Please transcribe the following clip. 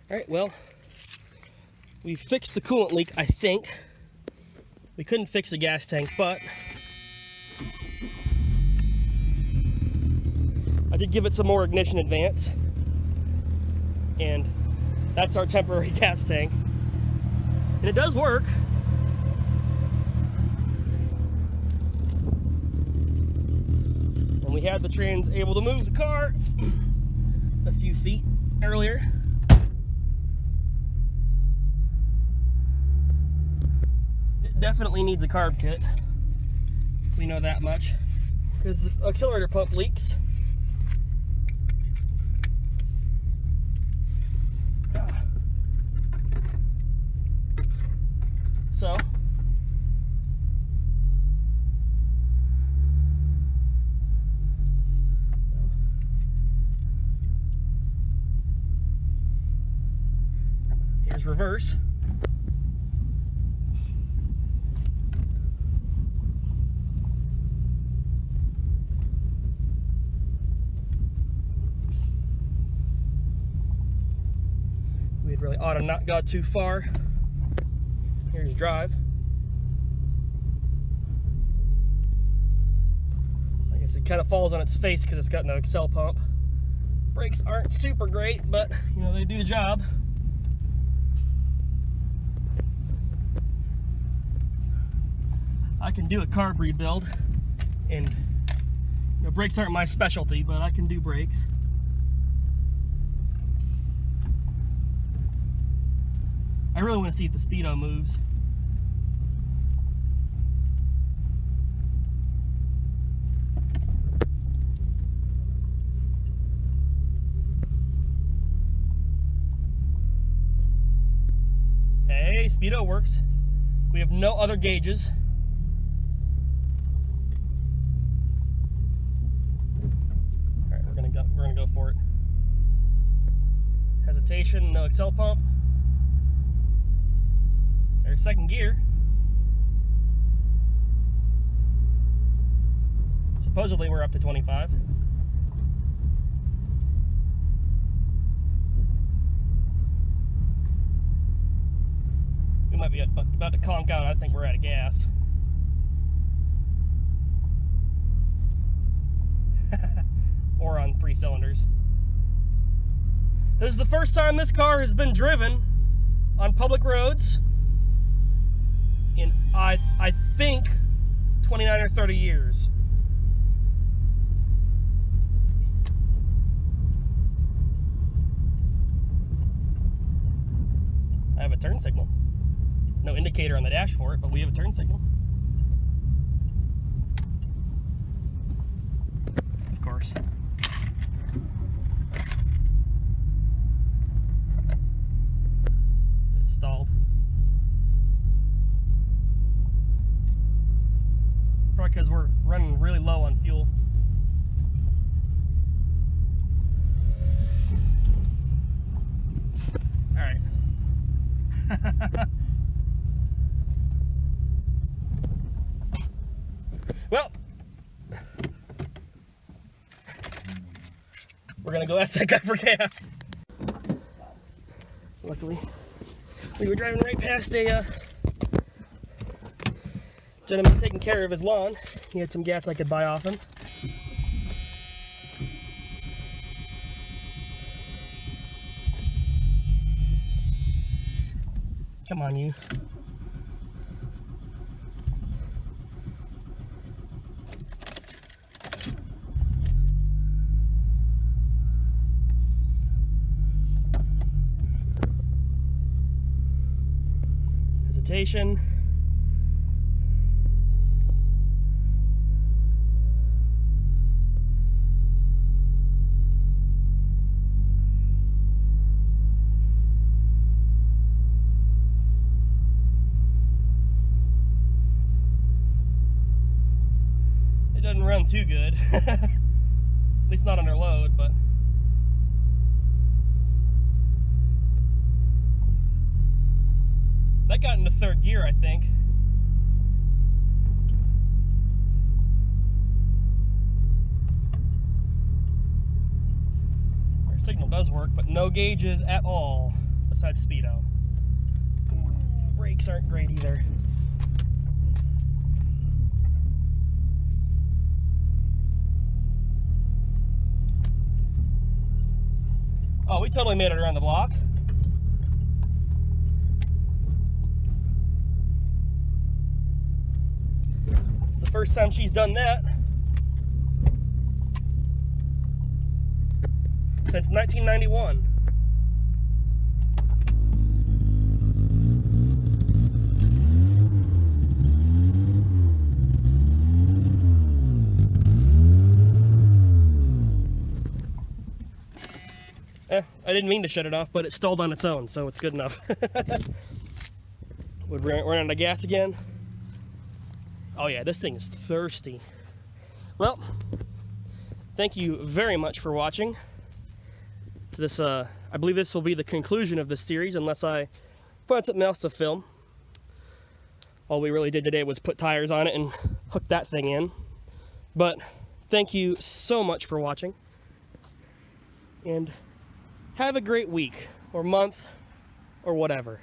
Alright, well, we fixed the coolant leak, I think. We couldn't fix the gas tank, but I did give it some more ignition advance. And that's our temporary gas tank. And it does work. And we had the trans able to move the car a few feet earlier. It definitely needs a carb kit. We know that much. Because the accelerator pump leaks. So, here's reverse. We had really ought to not got too far. Here's drive. I guess it kind of falls on its face because it's got no accel pump. Brakes aren't super great, but you know, they do the job. I can do a carb rebuild, and you know, brakes aren't my specialty, but I can do brakes. I really want to see if the speedo moves. Hey, speedo works. We have no other gauges. All right, we're gonna go for it. Hesitation, no accel pump. There's second gear. Supposedly we're up to 25. We might be about to conk out. I think we're out of gas. Or on 3 cylinders. This is the first time this car has been driven on public roads in, I think, 29 or 30 years. I have a turn signal. No indicator on the dash for it, but we have a turn signal. Of course. It's stalled. Probably because we're running really low on fuel. All right. Well, we're gonna go ask that guy for gas. Luckily, we were driving right past a gentleman taking care of his lawn. He had some gas I could buy off him. Come on, you. Hesitation. Doesn't run too good. At least not under load, but that got into third gear, I think. Our signal does work, but no gauges at all. besides speedo. Brakes aren't great either. Oh, we totally made it around the block. It's the first time she's done that since 1991. I didn't mean to shut it off, but it stalled on its own, so it's good enough. Would run out of gas again? Oh yeah, this thing is thirsty. Well, thank you very much for watching. This, I believe this will be the conclusion of this series, unless I find something else to film. All we really did today was put tires on it and hook that thing in. But thank you so much for watching, and have a great week, or month, or whatever.